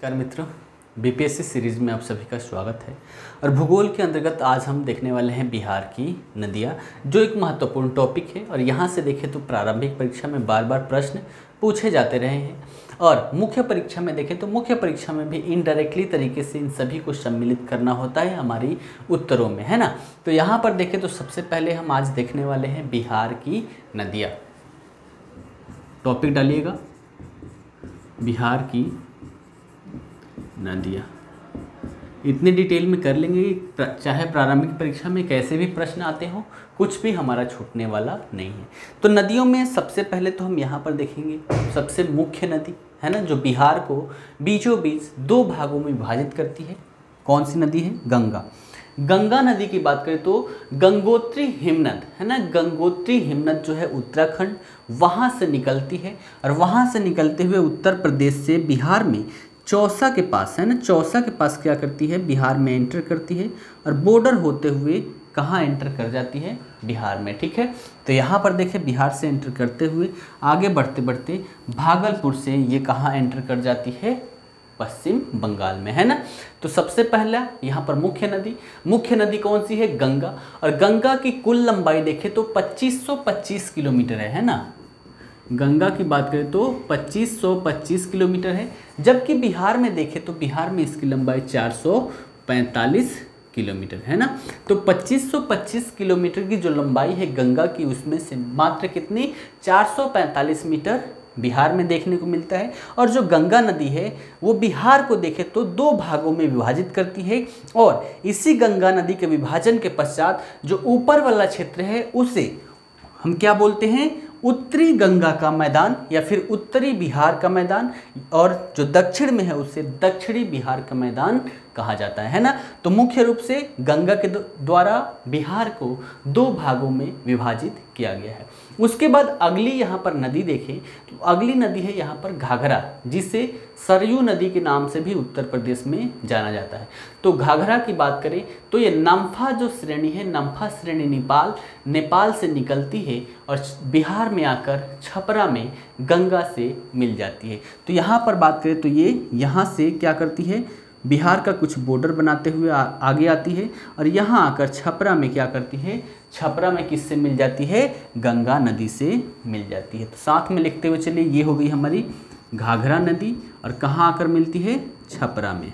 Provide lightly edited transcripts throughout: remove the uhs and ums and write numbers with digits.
नमस्कार मित्रों, BPSC series में आप सभी का स्वागत है। और भूगोल के अंतर्गत आज हम देखने वाले हैं बिहार की नदियाँ, जो एक महत्वपूर्ण टॉपिक है। और यहाँ से देखें तो प्रारंभिक परीक्षा में बार बार प्रश्न पूछे जाते रहे हैं, और मुख्य परीक्षा में देखें तो मुख्य परीक्षा में भी इनडायरेक्टली तरीके से इन सभी को सम्मिलित करना होता है हमारी उत्तरों में, है ना। तो यहाँ पर देखें तो सबसे पहले हम आज देखने वाले हैं बिहार की नदियाँ। टॉपिक डालिएगा, बिहार की नदियाँ। इतनी डिटेल में कर लेंगे कि चाहे प्रारंभिक परीक्षा में कैसे भी प्रश्न आते हो, कुछ भी हमारा छूटने वाला नहीं है। तो नदियों में सबसे पहले तो हम यहाँ पर देखेंगे सबसे मुख्य नदी है ना, जो बिहार को बीचों बीच दो भागों में विभाजित करती है। कौन सी नदी है? गंगा। गंगा नदी की बात करें तो गंगोत्री हिमनद है ना, गंगोत्री हिमनद जो है उत्तराखंड वहाँ से निकलती है, और वहाँ से निकलते हुए उत्तर प्रदेश से बिहार में चौसा के पास है ना, चौसा के पास क्या करती है? बिहार में एंटर करती है, और बॉर्डर होते हुए कहाँ एंटर कर जाती है? बिहार में। ठीक है, तो यहाँ पर देखें बिहार से एंटर करते हुए आगे बढ़ते बढ़ते भागलपुर से ये कहाँ एंटर कर जाती है? पश्चिम बंगाल में, है ना। तो सबसे पहला यहाँ पर मुख्य नदी कौन सी है? गंगा। और गंगा की कुल लंबाई देखें तो 2525 किलोमीटर है ना। गंगा की बात करें तो 2525 किलोमीटर है, जबकि बिहार में देखें तो बिहार में इसकी लंबाई 445 किलोमीटर है ना। तो 2525 किलोमीटर की जो लंबाई है गंगा की, उसमें से मात्र कितनी? 445 मीटर बिहार में देखने को मिलता है। और जो गंगा नदी है वो बिहार को देखें तो दो भागों में विभाजित करती है, और इसी गंगा नदी के विभाजन के पश्चात जो ऊपर वाला क्षेत्र है उसे हम क्या बोलते हैं? उत्तरी गंगा का मैदान या फिर उत्तरी बिहार का मैदान, और जो दक्षिण में है उसे दक्षिणी बिहार का मैदान कहा जाता है ना। तो मुख्य रूप से गंगा के द्वारा बिहार को दो भागों में विभाजित किया गया है। उसके बाद अगली यहाँ पर नदी देखें तो अगली नदी है यहाँ पर घाघरा, जिसे सरयू नदी के नाम से भी उत्तर प्रदेश में जाना जाता है। तो घाघरा की बात करें तो ये नम्फा जो श्रेणी है, नम्फा श्रेणी नेपाल से निकलती है और बिहार में आकर छपरा में गंगा से मिल जाती है। तो यहाँ पर बात करें तो ये यहाँ से क्या करती है? बिहार का कुछ बॉर्डर बनाते हुए आगे आती है, और यहाँ आकर छपरा में क्या करती है? छपरा में किससे मिल जाती है? गंगा नदी से मिल जाती है। तो साथ में लिखते हुए चलिए, ये हो गई हमारी घाघरा नदी, और कहाँ आकर मिलती है? छपरा में।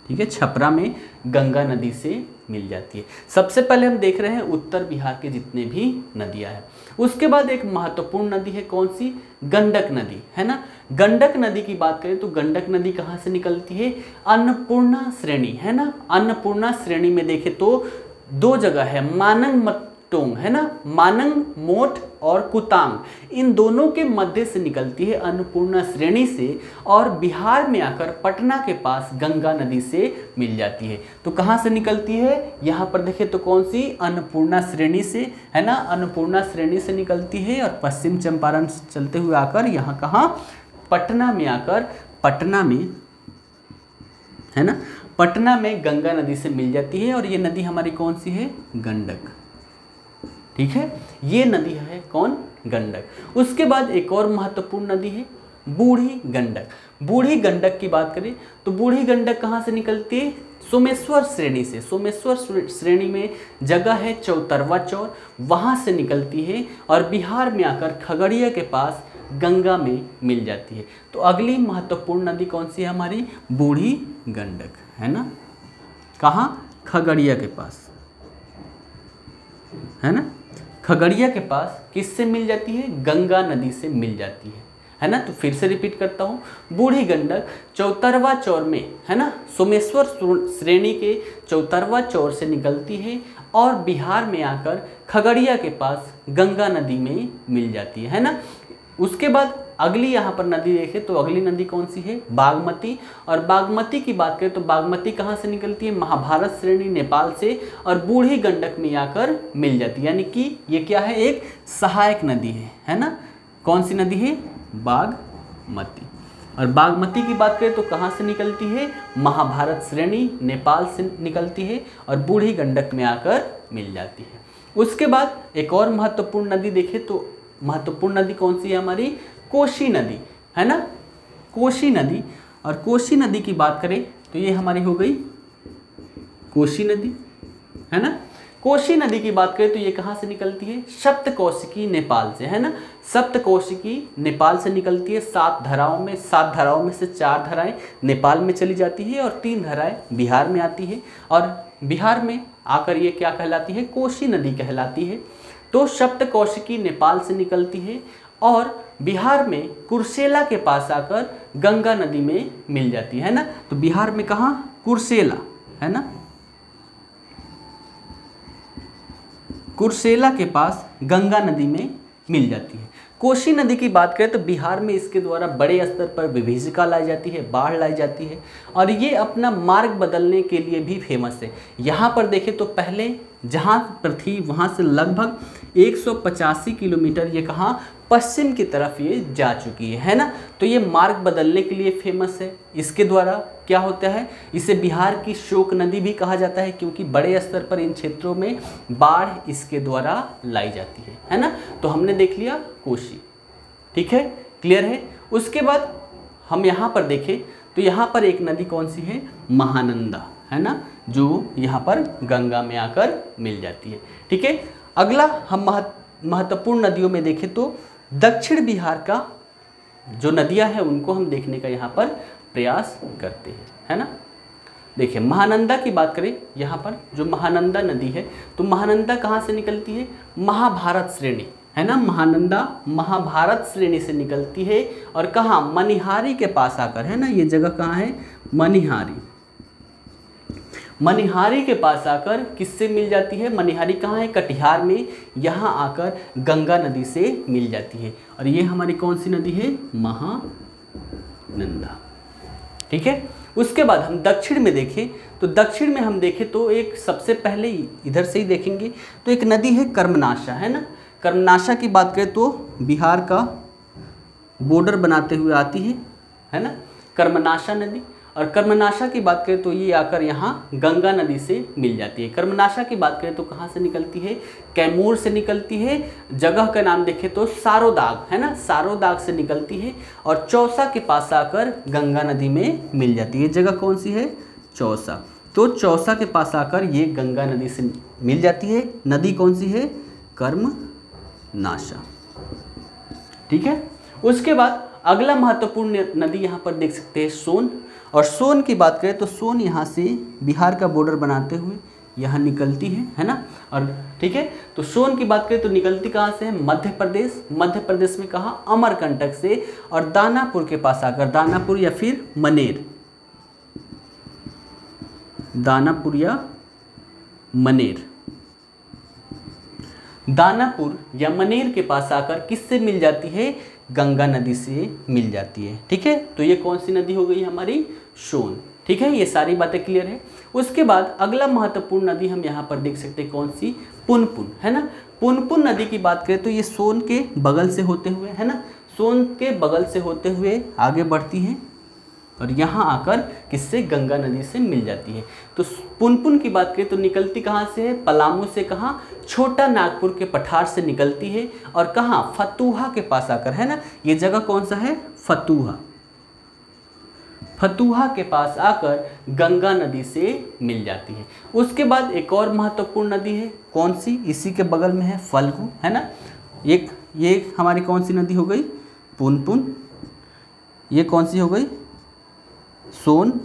ठीक है, छपरा में गंगा नदी से मिल जाती है। सबसे पहले हम देख रहे हैं उत्तर बिहार के जितने भी नदियां हैं। उसके बाद एक महत्वपूर्ण नदी है, कौन सी? गंडक नदी है ना। गंडक नदी की बात करें तो गंडक नदी कहाँ से निकलती है? अन्नपूर्णा श्रेणी है ना। अन्नपूर्णा श्रेणी में देखें तो दो जगह है, मानंग मटोंग है ना, मानंग मोट और कुतांग, इन दोनों के मध्य से निकलती है अन्नपूर्णा श्रेणी से, और बिहार में आकर पटना के पास गंगा नदी से मिल जाती है। तो कहाँ से निकलती है? यहाँ पर देखें तो कौन सी? अन्नपूर्णा श्रेणी से है ना, अन्नपूर्णा श्रेणी से निकलती है, और पश्चिम चंपारण से चलते हुए आकर यहाँ कहाँ? पटना में आकर, पटना में है ना, पटना में गंगा नदी से मिल जाती है। और ये नदी हमारी कौन सी है? गंडक। ठीक है, ये नदी है कौन? गंडक। उसके बाद एक और महत्वपूर्ण नदी है बूढ़ी गंडक। बूढ़ी गंडक की बात करें तो बूढ़ी गंडक कहाँ से निकलती है? सोमेश्वर श्रेणी से। सोमेश्वर श्रेणी में जगह है चौतरवा चौर, वहाँ से निकलती है, और बिहार में आकर खगड़िया के पास गंगा में मिल जाती है। तो अगली महत्वपूर्ण नदी कौन सी है हमारी? बूढ़ी गंडक है ना। कहाँ? खगड़िया के पास है ना। खगड़िया के पास किससे मिल जाती है? गंगा नदी से मिल जाती है ना। तो फिर से रिपीट करता हूँ, बूढ़ी गंडक चौतरवा चौर में है ना, सोमेश्वर श्रेणी के चौतरवा चौर से निकलती है, और बिहार में आकर खगड़िया के पास गंगा नदी में मिल जाती है ना। उसके बाद अगली यहाँ पर नदी देखें तो अगली नदी कौन सी है? बागमती। और बागमती की बात करें तो बागमती कहाँ से निकलती है? महाभारत श्रेणी नेपाल से, और बूढ़ी गंडक में आकर मिल जाती है, यानी कि ये क्या है? एक सहायक नदी है ना। कौन सी नदी है? बागमती। और बागमती की बात करें तो कहाँ से निकलती है? महाभारत श्रेणी नेपाल से निकलती है, और बूढ़ी गंडक में आकर मिल जाती है। उसके बाद एक और महत्वपूर्ण नदी देखें तो महत्वपूर्ण नदी कौन सी है हमारी? कोसी नदी है ना। कोसी नदी और कोसी नदी की बात करें तो ये हमारी हो गई कोसी नदी, है ना। कोसी नदी की बात करें तो ये कहाँ से निकलती है, सप्तकोशिकी नेपाल से, है ना। सप्तकोशिकी नेपाल से निकलती है 7 धाराओं में, 7 धाराओं में से 4 धाराएं नेपाल में चली जाती है और 3 धाराएं बिहार में आती है, और बिहार में आकर ये क्या कहलाती है, कोसी नदी कहलाती है। तो सप्तकोशिकी नेपाल से निकलती है और बिहार में कुर्सेला के पास आकर गंगा नदी में मिल जाती है ना। तो बिहार में कहाँ, कुर्सेला, है ना, कुर्सेला के पास गंगा नदी में मिल जाती है। कोसी नदी की बात करें तो बिहार में इसके द्वारा बड़े स्तर पर विभीषिका लाई जाती है, बाढ़ लाई जाती है, और ये अपना मार्ग बदलने के लिए भी फेमस है। यहाँ पर देखें तो पहले जहाँ पर थी वहाँ से लगभग 185 किलोमीटर ये कहाँ, पश्चिम की तरफ ये जा चुकी है ना। तो ये मार्ग बदलने के लिए फेमस है। इसके द्वारा क्या होता है, इसे बिहार की शोक नदी भी कहा जाता है, क्योंकि बड़े स्तर पर इन क्षेत्रों में बाढ़ इसके द्वारा लाई जाती है ना। तो हमने देख लिया कोसी, ठीक है, क्लियर है। उसके बाद हम यहाँ पर देखें तो यहाँ पर एक नदी कौन सी है, महानंदा, है ना, जो यहाँ पर गंगा में आकर मिल जाती है, ठीक है। अगला हम महत्वपूर्ण नदियों में देखें तो दक्षिण बिहार का जो नदियां हैं उनको हम देखने का यहाँ पर प्रयास करते हैं, है ना। देखिए महानंदा की बात करें, यहाँ पर जो महानंदा नदी है तो महानंदा कहाँ से निकलती है, महाभारत श्रेणी, है ना। महानंदा महाभारत श्रेणी से निकलती है और कहाँ, मनिहारी के पास आकर, है ना, ये जगह कहाँ है, मनिहारी, मनिहारी के पास आकर किससे मिल जाती है, मनिहारी कहाँ है, कटिहार में, यहाँ आकर गंगा नदी से मिल जाती है। और ये हमारी कौन सी नदी है, महानंदा, ठीक है। उसके बाद हम दक्षिण में देखें तो दक्षिण में हम देखें तो एक सबसे पहले इधर से ही देखेंगे तो एक नदी है कर्मनाशा, है ना। कर्मनाशा की बात करें तो बिहार का बॉर्डर बनाते हुए आती है ना, कर्मनाशा नदी। और कर्मनाशा की बात करें तो ये आकर यहाँ गंगा नदी से मिल जाती है। कर्मनाशा की बात करें तो कहाँ से निकलती है, कैमूर से निकलती है। जगह का नाम देखें तो सारोदाग, है ना, सारोदाग से निकलती है और चौसा के पास आकर गंगा नदी में मिल जाती है। जगह कौन सी है, चौसा। तो चौसा के पास आकर ये गंगा नदी से मिल जाती है। नदी कौन सी है, कर्मनाशा, ठीक है। उसके बाद अगला महत्वपूर्ण नदी यहाँ पर देख सकते हैं सोन। और सोन की बात करें तो सोन यहाँ से बिहार का बॉर्डर बनाते हुए यहाँ निकलती है ना। और ठीक है, तो सोन की बात करें तो निकलती कहाँ से है, मध्य प्रदेश। मध्य प्रदेश में कहाँ, अमरकंटक से, और दानापुर के पास आकर, दानापुर या फिर मनेर, दानापुर या मनेर, दानापुर या मनेर के पास आकर किससे मिल जाती है, गंगा नदी से मिल जाती है, ठीक है। तो ये कौन सी नदी हो गई हमारी, सोन, ठीक है। ये सारी बातें क्लियर है। उसके बाद अगला महत्वपूर्ण नदी हम यहाँ पर देख सकते हैं, कौन सी, पुनपुन, है ना। पुनपुन नदी की बात करें तो ये सोन के बगल से होते हुए, है ना, सोन के बगल से होते हुए आगे बढ़ती हैं और यहाँ आकर किससे, गंगा नदी से मिल जाती है। तो पुनपुन की बात करें तो निकलती कहाँ से है, पलामू से, कहाँ, छोटा नागपुर के पठार से निकलती है और कहाँ, फतुहा के पास आकर, है ना। ये जगह कौन सा है, फतुहा, फतुहा के पास आकर गंगा नदी से मिल जाती है। उसके बाद एक और महत्वपूर्ण नदी है, कौन सी, इसी के बगल में है, फल्गु, है ना। ये हमारी कौन सी नदी हो गई, पुनपुन। ये कौन सी हो गई, सोन,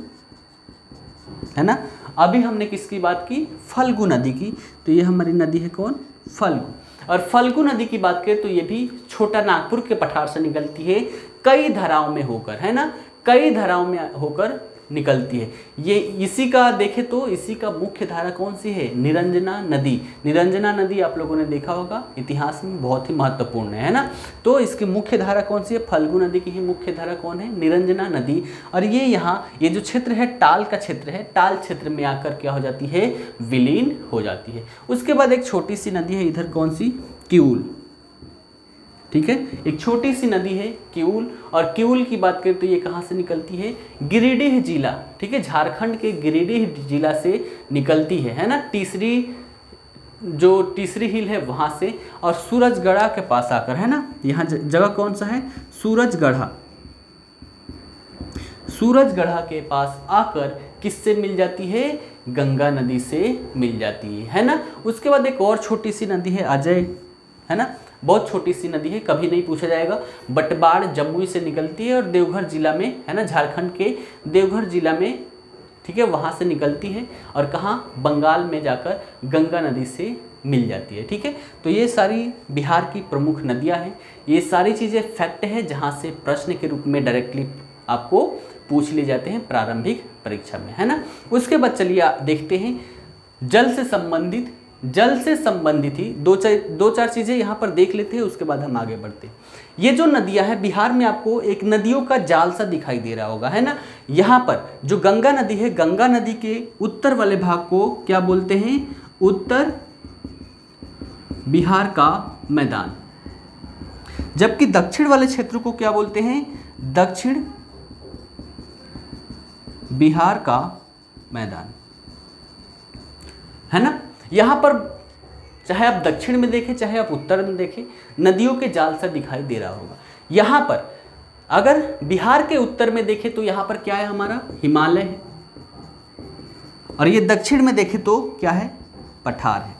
है ना। अभी हमने किसकी बात की, फल्गु नदी की। तो ये हमारी नदी है कौन, फल्गु। और फल्गु नदी की बात करें तो ये भी छोटा नागपुर के पठार से निकलती है, कई धाराओं में होकर, है ना, कई धाराओं में होकर निकलती है। ये इसी का देखें तो इसी का मुख्य धारा कौन सी है, निरंजना नदी। निरंजना नदी आप लोगों ने देखा होगा, इतिहास में बहुत ही महत्वपूर्ण है ना। तो इसकी मुख्य धारा कौन सी है, फल्गु नदी की ही मुख्य धारा कौन है, निरंजना नदी। और ये यहाँ ये जो क्षेत्र है टाल का क्षेत्र है, टाल क्षेत्र में आकर क्या हो जाती है, विलीन हो जाती है। उसके बाद एक छोटी सी नदी है इधर, कौन सी, किऊल, ठीक है। एक छोटी सी नदी है किऊल। और किऊल की बात करें तो ये कहाँ से निकलती है, गिरिडीह जिला, ठीक है, झारखंड के गिरिडीह जिला से निकलती है ना। तीसरी हिल है वहाँ से, और सूरजगढ़ा के पास आकर, है ना, यहाँ जगह कौन सा है, सूरजगढ़ा, सूरजगढ़ा के पास आकर किससे मिल जाती है, गंगा नदी से मिल जाती है ना। उसके बाद एक और छोटी सी नदी है अजय, है ना, बहुत छोटी सी नदी है, कभी नहीं पूछा जाएगा। बटबाड़ जमुई से निकलती है और देवघर जिला में, है ना, झारखंड के देवघर जिला में, ठीक है, वहाँ से निकलती है और कहाँ, बंगाल में जाकर गंगा नदी से मिल जाती है। ठीक है, तो ये सारी बिहार की प्रमुख नदियाँ हैं। ये सारी चीज़ें फैक्ट है जहाँ से प्रश्न के रूप में डायरेक्टली आपको पूछ लिए जाते हैं प्रारंभिक परीक्षा में, है ना। उसके बाद चलिए देखते हैं जल से संबंधित ही दो चार चीज़ें यहाँ पर देख लेते हैं, उसके बाद हम आगे बढ़ते हैं। ये जो नदियाँ हैं बिहार में, आपको एक नदियों का जाल सा दिखाई दे रहा होगा, है ना। यहाँ पर जो गंगा नदी है, गंगा नदी के उत्तर वाले भाग को क्या बोलते हैं, उत्तर बिहार का मैदान, जबकि दक्षिण वाले क्षेत्र को क्या बोलते हैं, दक्षिण बिहार का मैदान, है ना। यहां पर चाहे आप दक्षिण में देखें चाहे आप उत्तर में देखें, नदियों के जाल सा दिखाई दे रहा होगा। यहां पर अगर बिहार के उत्तर में देखें तो यहां पर क्या है, हमारा हिमालय है, और ये दक्षिण में देखें तो क्या है, पठार है।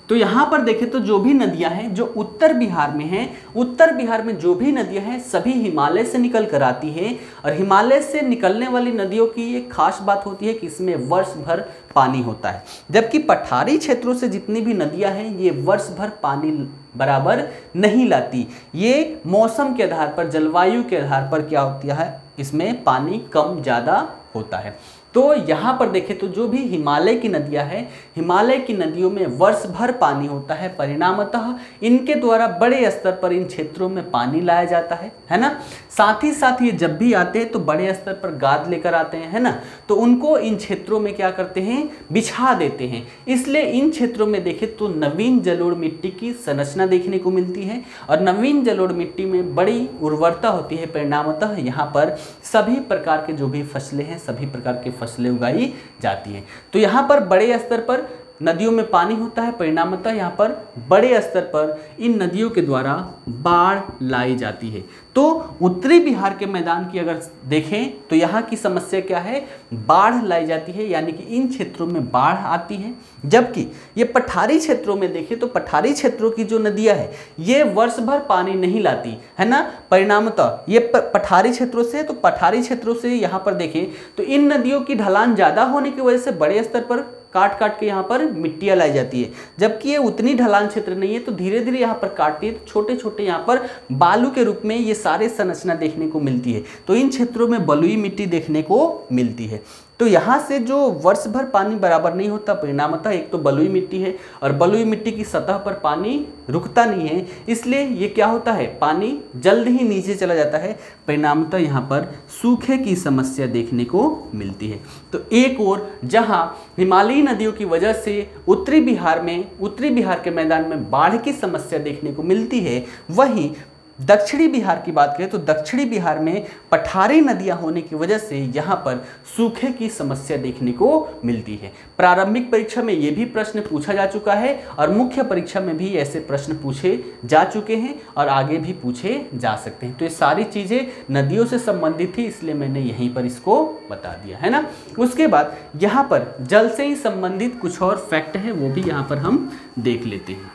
तो यहाँ पर देखें तो जो भी नदियाँ हैं जो उत्तर बिहार में हैं, उत्तर बिहार में जो भी नदियाँ हैं सभी हिमालय से निकल कर आती हैं, और हिमालय से निकलने वाली नदियों की एक खास बात होती है कि इसमें वर्ष भर पानी होता है, जबकि पठारी क्षेत्रों से जितनी भी नदियाँ हैं ये वर्ष भर पानी बराबर नहीं लाती। ये मौसम के आधार पर, जलवायु के आधार पर क्या होता है, इसमें पानी कम ज़्यादा होता है। तो यहाँ पर देखें तो जो भी हिमालय की नदियाँ हैं, हिमालय की नदियों में वर्ष भर पानी होता है, परिणामतः इनके द्वारा बड़े स्तर पर इन क्षेत्रों में पानी लाया जाता है ना। साथ ही साथ ये जब भी आते हैं तो बड़े स्तर पर गाद लेकर आते हैं, है ना, तो उनको इन क्षेत्रों में क्या करते हैं, बिछा देते हैं। इसलिए इन क्षेत्रों में देखें तो नवीन जलोढ़ मिट्टी की संरचना देखने को मिलती है, और नवीन जलोढ़ मिट्टी में बड़ी उर्वरता होती है, परिणामतः यहाँ पर सभी प्रकार के जो भी फसलें हैं, सभी प्रकार के फसलें उगाई जाती हैं। तो यहाँ पर बड़े स्तर पर नदियों में पानी होता है, परिणामतः यहाँ पर बड़े स्तर पर इन नदियों के द्वारा बाढ़ लाई जाती है। तो उत्तरी बिहार के मैदान की अगर देखें तो यहाँ की समस्या क्या है, बाढ़ लाई जाती है, यानी कि इन क्षेत्रों में बाढ़ आती है। जबकि ये पठारी क्षेत्रों में देखें तो पठारी क्षेत्रों की जो नदियाँ है ये वर्ष भर पानी नहीं लाती, है ना, परिणामतः ये पठारी क्षेत्रों से, तो पठारी क्षेत्रों से यहाँ पर देखें तो इन नदियों की ढलान ज़्यादा होने की वजह से बड़े स्तर पर काट के यहाँ पर मिट्टियाँ लाई जाती है, जबकि ये उतनी ढलान क्षेत्र नहीं है, तो धीरे धीरे यहाँ पर काटती है, तो छोटे छोटे यहाँ पर बालू के रूप में ये सारे संरचना देखने को मिलती है। तो इन क्षेत्रों में बलुई मिट्टी देखने को मिलती है। तो यहाँ से जो वर्ष भर पानी बराबर नहीं होता, परिणामतः एक तो बलुई मिट्टी है और बलुई मिट्टी की सतह पर पानी रुकता नहीं है, इसलिए ये क्या होता है, पानी जल्द ही नीचे चला जाता है, परिणामतः यहाँ पर सूखे की समस्या देखने को मिलती है। तो एक और जहाँ हिमालयी नदियों की वजह से उत्तरी बिहार के मैदान में बाढ़ की समस्या देखने को मिलती है, वहीं दक्षिणी बिहार की बात करें तो दक्षिणी बिहार में पठारी नदियां होने की वजह से यहाँ पर सूखे की समस्या देखने को मिलती है। प्रारंभिक परीक्षा में ये भी प्रश्न पूछा जा चुका है और मुख्य परीक्षा में भी ऐसे प्रश्न पूछे जा चुके हैं और आगे भी पूछे जा सकते हैं। तो ये सारी चीज़ें नदियों से संबंधित थी, इसलिए मैंने यहीं पर इसको बता दिया, है ना। उसके बाद यहाँ पर जल से ही संबंधित कुछ और फैक्ट है, वो भी यहाँ पर हम देख लेते हैं,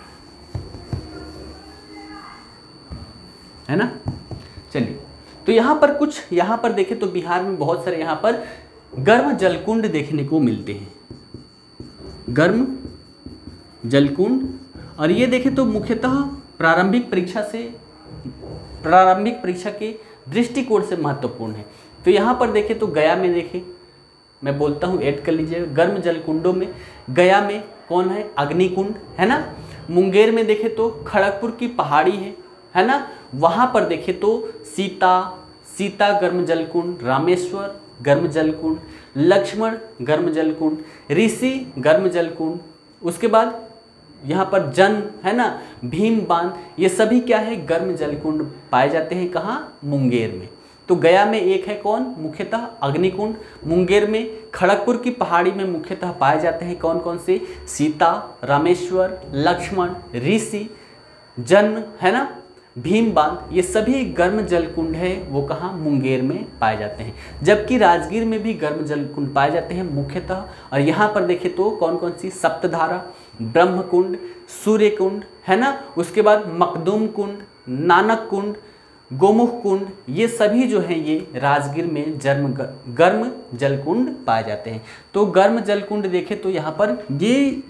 है ना। चलिए, तो यहाँ पर देखें तो बिहार में बहुत सारे यहाँ पर गर्म जलकुंड देखने को मिलते हैं, गर्म जलकुंड, और ये देखें तो मुख्यतः प्रारंभिक परीक्षा के दृष्टिकोण से महत्वपूर्ण है। तो यहाँ पर देखें तो गया में देखें, मैं बोलता हूँ ऐड कर लीजिएगा, गर्म जलकुंडों में गया में कौन है, अग्निकुंड, है ना। मुंगेर में देखें तो खड़गपुर की पहाड़ी है ना, वहाँ पर देखें तो सीता गर्म जलकुंड, रामेश्वर गर्म जलकुंड, लक्ष्मण गर्म जलकुंड, ऋषि गर्म जलकुंड, उसके बाद यहाँ पर जन, है ना, भीम बांध, ये सभी क्या है, गर्म जलकुंड पाए जाते हैं। कहाँ, मुंगेर में। तो गया में एक है कौन, मुख्यतः अग्निकुंड। मुंगेर में खड़गपुर की पहाड़ी में मुख्यतः पाए जाते हैं कौन कौन से, सीता, रामेश्वर, लक्ष्मण, ऋषि, जन, है ना, भीम बांध, ये सभी गर्म जल कुंड है वो कहाँ, मुंगेर में पाए जाते हैं। जबकि राजगीर में भी गर्म जल कुंड पाए जाते हैं मुख्यतः। और यहाँ पर देखें तो कौन कौन सी, सप्तधारा, ब्रह्म कुंड, सूर्य कुंड है ना, उसके बाद मखदूम कुंड, नानक कुंड, गोमुख कुंड, ये सभी जो हैं ये राजगीर में गर्म जल कुंड पाए जाते हैं। तो गर्म जल कुंड देखें तो यहाँ पर ये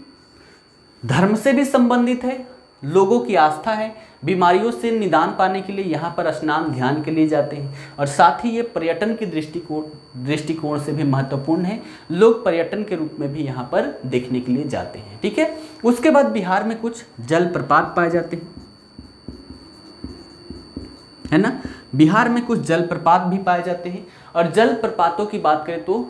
धर्म से भी संबंधित है, लोगों की आस्था है, बीमारियों से निदान पाने के लिए यहाँ पर स्नान ध्यान के लिए जाते हैं। और साथ ही ये पर्यटन की दृष्टिकोण से भी महत्वपूर्ण है, लोग पर्यटन के रूप में भी यहाँ पर देखने के लिए जाते हैं। ठीक है, उसके बाद बिहार में कुछ जलप्रपात पाए जाते हैं, है ना, बिहार में कुछ जलप्रपात भी पाए जाते हैं। और जलप्रपातों की बात करें तो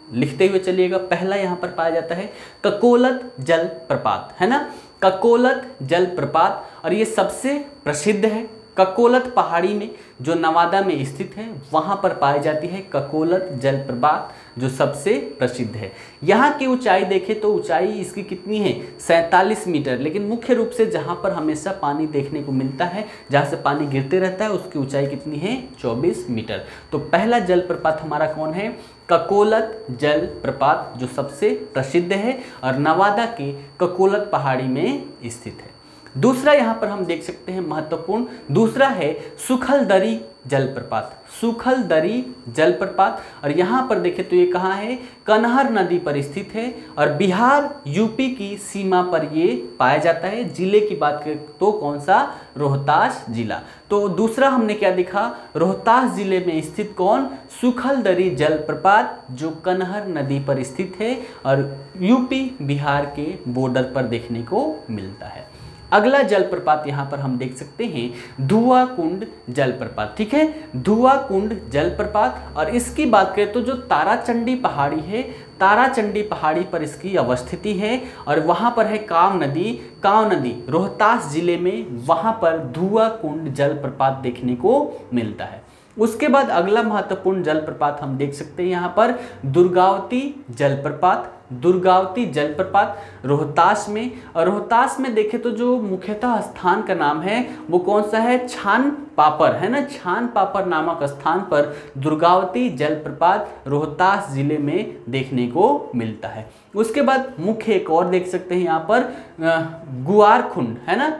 लिखते हुए चलिएगा। पहला यहाँ पर पाया जाता है ककोलत जलप्रपात, है ना, ककोलत जलप्रपात, और ये सबसे प्रसिद्ध है। ककोलत पहाड़ी में जो नवादा में स्थित है वहाँ पर पाई जाती है ककोलत जलप्रपात, जो सबसे प्रसिद्ध है। यहाँ की ऊंचाई देखें तो ऊंचाई इसकी कितनी है, 47 मीटर। लेकिन मुख्य रूप से जहाँ पर हमेशा पानी देखने को मिलता है, जहाँ से पानी गिरते रहता है, उसकी ऊंचाई कितनी है, 24 मीटर। तो पहला जलप्रपात हमारा कौन है, ककोलत जलप्रपात, जो सबसे प्रसिद्ध है और नवादा के ककोलत पहाड़ी में स्थित है। दूसरा यहाँ पर हम देख सकते हैं महत्वपूर्ण, दूसरा है सुखलदरी जलप्रपात, सुखलदरी जलप्रपात। और यहाँ पर देखें तो ये कहाँ है, कनहर नदी पर स्थित है और बिहार यूपी की सीमा पर ये पाया जाता है। जिले की बात करें तो कौन सा, रोहतास जिला। तो दूसरा हमने क्या देखा, रोहतास जिले में स्थित कौन, सुखलदरी जलप्रपात, जो कनहर नदी पर स्थित है और यूपी बिहार के बॉर्डर पर देखने को मिलता है। अगला जलप्रपात यहाँ पर हम देख सकते हैं धुआं कुंड जलप्रपात। ठीक है, धुआं कुंड जलप्रपात। और इसकी बात करें तो जो ताराचंडी पहाड़ी है, ताराचंडी पहाड़ी पर इसकी अवस्थिति है और वहाँ पर है काव नदी रोहतास जिले में, वहाँ पर धुआं कुंड जलप्रपात देखने को मिलता है। उसके बाद अगला महत्वपूर्ण जलप्रपात हम देख सकते हैं यहाँ पर दुर्गावती जलप्रपात, दुर्गावती जलप्रपात रोहतास में। और रोहतास में देखें तो जो मुख्यतः स्थान का नाम है वो कौन सा है, छान पापर, है ना, छान पापर नामक स्थान पर दुर्गावती जलप्रपात रोहतास जिले में देखने को मिलता है। उसके बाद मुख्य एक और देख सकते हैं यहाँ पर गुआरखुंड, है ना,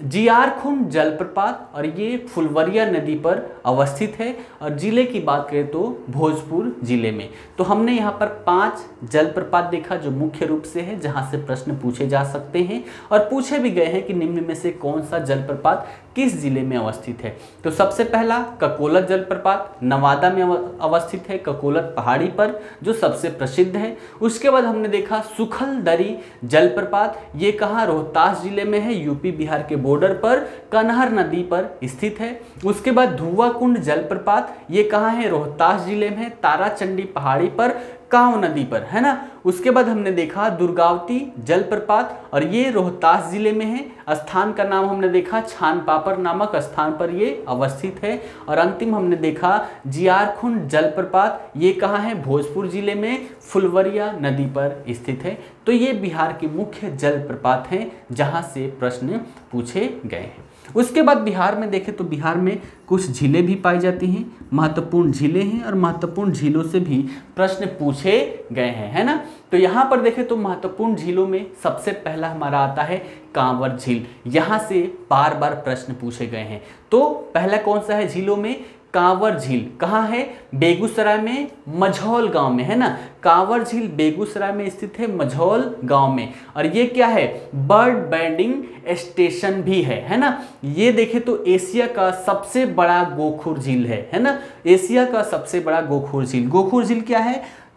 जियारखुंड जलप्रपात, और ये फुलवरिया नदी पर अवस्थित है और जिले की बात करें तो भोजपुर जिले में। तो हमने यहाँ पर 5 जलप्रपात देखा जो मुख्य रूप से है, जहाँ से प्रश्न पूछे जा सकते हैं और पूछे भी गए हैं कि निम्न में से कौन सा जलप्रपात किस जिले में अवस्थित है। तो सबसे पहला ककोलत जलप्रपात नवादा में अवस्थित है, ककोलत पहाड़ी पर, जो सबसे प्रसिद्ध है। उसके बाद हमने देखा सुखलदरी जलप्रपात, ये कहाँ, रोहतास जिले में है, यूपी बिहार के बॉर्डर पर कनहर नदी पर स्थित है। उसके बाद धुआं कुंड जलप्रपात, ये कहाँ है, रोहतास जिले में, ताराचंडी पहाड़ी पर, काव नदी पर, है ना। उसके बाद हमने देखा दुर्गावती जलप्रपात और ये रोहतास जिले में है, स्थान का नाम हमने देखा छान पापर नामक स्थान पर ये अवस्थित है। और अंतिम हमने देखा जियारखुंड जलप्रपात, ये कहाँ है, भोजपुर जिले में, फुलवरिया नदी पर स्थित है। तो ये बिहार के मुख्य जलप्रपात हैं जहाँ से प्रश्न पूछे गए हैं। उसके बाद बिहार में देखें तो बिहार में कुछ झीलें भी पाई जाती हैं, महत्वपूर्ण झीलें हैं और महत्वपूर्ण झीलों से भी प्रश्न पूछे गए हैं, है ना। तो यहाँ पर देखें तो महत्वपूर्ण झीलों में सबसे पहला हमारा आता है कांवर झील, यहाँ से बार बार प्रश्न पूछे गए हैं। तो पहला कौन सा है झीलों में, कांवर झील, कहाँ है, बेगूसराय में, मझौल गांव में, है ना। कांवर झील बेगूसराय में स्थित है, मझौल गांव में। और ये क्या है, बर्ड बैंडिंग स्टेशन भी है ना। ये देखें तो एशिया का सबसे बड़ा गोखुर झील है ना, एशिया का सबसे बड़ा गोखुर झील। गोखुर झील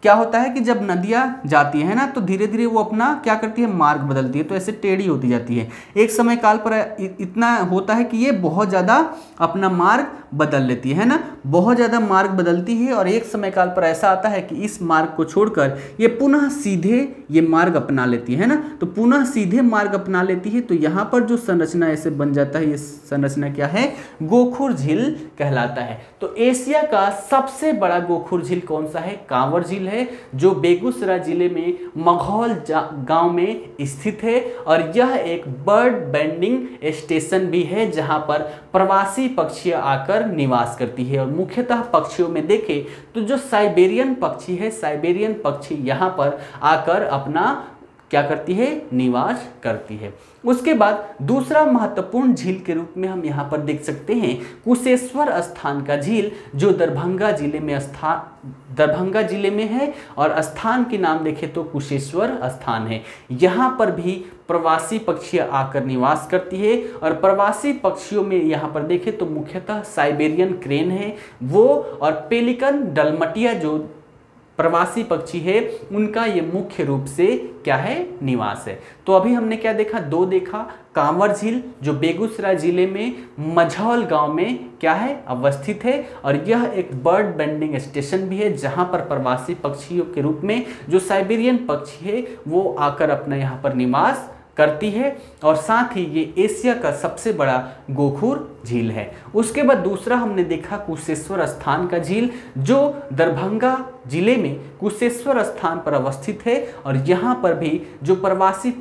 क्या होता है कि जब नदियाँ जाती है ना तो धीरे धीरे वो अपना क्या करती है, मार्ग बदलती है, तो ऐसे टेढ़ी होती जाती है। एक समय काल पर इतना होता है कि ये बहुत ज़्यादा अपना मार्ग बदल लेती है ना, बहुत ज़्यादा मार्ग बदलती है। और एक समय काल पर ऐसा आता है कि इस मार्ग को छोड़कर ये पुनः सीधे ये मार्ग अपना लेती है ना, तो पुनः सीधे मार्ग अपना लेती है। तो यहाँ पर जो संरचना ऐसे बन जाता है, ये संरचना क्या है, गोखुर झील कहलाता है। तो एशिया का सबसे बड़ा गोखुर झील कौन सा है, कांवर झील झील है जो बेगूसराय जिले में मघौल गांव में स्थित है और यह एक बर्ड बैंडिंग स्टेशन भी है जहां पर प्रवासी पक्षी आकर निवास करती है। और मुख्यतः पक्षियों में देखें तो जो साइबेरियन पक्षी है, साइबेरियन पक्षी यहाँ पर आकर अपना क्या करती है, निवास करती है। उसके बाद दूसरा महत्वपूर्ण झील के रूप में हम यहाँ पर देख सकते हैं कुशेश्वर स्थान का झील जो दरभंगा जिले में है और स्थान के नाम देखें तो कुशेश्वर स्थान है। यहाँ पर भी प्रवासी पक्षी आकर निवास करती है और प्रवासी पक्षियों में यहाँ पर देखें तो मुख्यतः साइबेरियन क्रेन है वो, और पेलिकन डलमटिया जो प्रवासी पक्षी है उनका ये मुख्य रूप से क्या है, निवास है। तो अभी हमने क्या देखा, दो देखा, कांवर झील जो बेगूसराय जिले में मझौल गांव में क्या है, अवस्थित है और यह एक बर्ड बैंडिंग स्टेशन भी है जहां पर प्रवासी पक्षियों के रूप में जो साइबेरियन पक्षी है वो आकर अपना यहाँ पर निवास करती है और साथ ही ये एशिया का सबसे बड़ा गोखुर झील है। उसके बाद दूसरा हमने देखा कुशेश्वर स्थान का झील जो दरभंगा जिले में कुशेश्वर स्थान पर अवस्थित है और यहाँ पर भी जो प्रवासी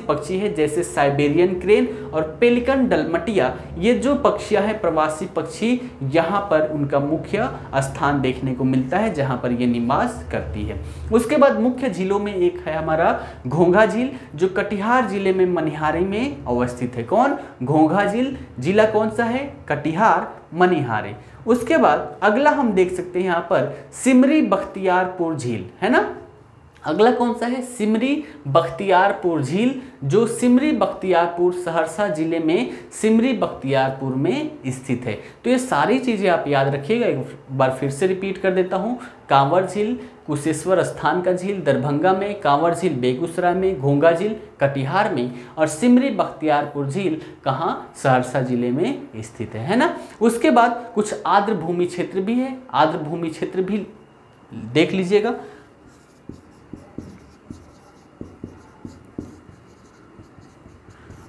पक्षी है जैसे साइबेरियन क्रेन और पेलिकन डलमटिया, ये जो पक्षियां हैं प्रवासी पक्षी, यहाँ पर उनका मुख्य स्थान देखने को मिलता है जहाँ पर ये निवास करती है। उसके बाद मुख्य झीलों में एक है हमारा घोंघा झील जो कटिहार जिले में मनिहारी में अवस्थित है। कौन, घोंघा झील, जिला कौन सा है, कटिहार मनिहारी। उसके बाद अगला हम देख सकते हैं यहाँ पर सिमरी बख्तियारपुर झील है ना, अगला कौन सा है, सिमरी बख्तियारपुर झील जो सिमरी बख्तियारपुर सहरसा जिले में सिमरी बख्तियारपुर में स्थित है। तो ये सारी चीज़ें आप याद रखिएगा, एक बार फिर से रिपीट कर देता हूँ। कांवर झील कुशेश्वर स्थान का झील दरभंगा में, कांवर झील बेगूसराय में, घोंघा झील कटिहार में और सिमरी बख्तियारपुर झील कहाँ, सहरसा जिले में स्थित है ना। उसके बाद कुछ आर्द्र भूमि क्षेत्र भी है, आर्द्र भूमि क्षेत्र भी देख लीजिएगा।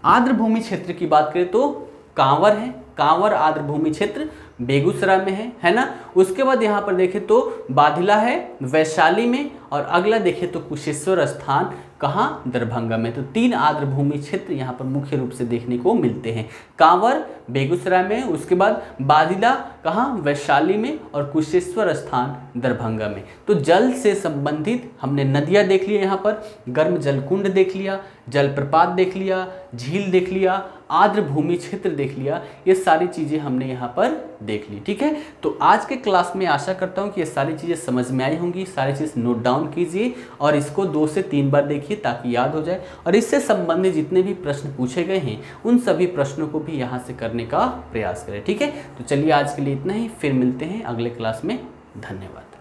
आर्द्र भूमि क्षेत्र की बात करें तो कांवर है, कांवर आर्द्र भूमि क्षेत्र बेगूसराय में है ना। उसके बाद यहाँ पर देखें तो बाधिला है वैशाली में और अगला देखें तो कुशेश्वर स्थान कहाँ, दरभंगा में। तो तीन आर्द्र भूमि क्षेत्र यहाँ पर मुख्य रूप से देखने को मिलते हैं, कांवर बेगूसराय में, उसके बाद बाधिला कहाँ, वैशाली में और कुशेश्वर स्थान दरभंगा में। तो जल से संबंधित हमने नदियाँ देख लिया, यहाँ पर गर्म जलकुंड देख लिया, जलप्रपात देख लिया, झील देख लिया, आर्द्र भूमि क्षेत्र देख लिया, ये सारी चीज़ें हमने यहाँ पर देख ली। ठीक है, तो आज के क्लास में आशा करता हूँ कि ये सारी चीज़ें समझ में आई होंगी। सारी चीज़ नोट डाउन कीजिए और इसको 2 से 3 बार देखिए ताकि याद हो जाए और इससे संबंधित जितने भी प्रश्न पूछे गए हैं उन सभी प्रश्नों को भी यहाँ से करने का प्रयास करें। ठीक है, तो चलिए आज के लिए इतना ही, फिर मिलते हैं अगले क्लास में। धन्यवाद।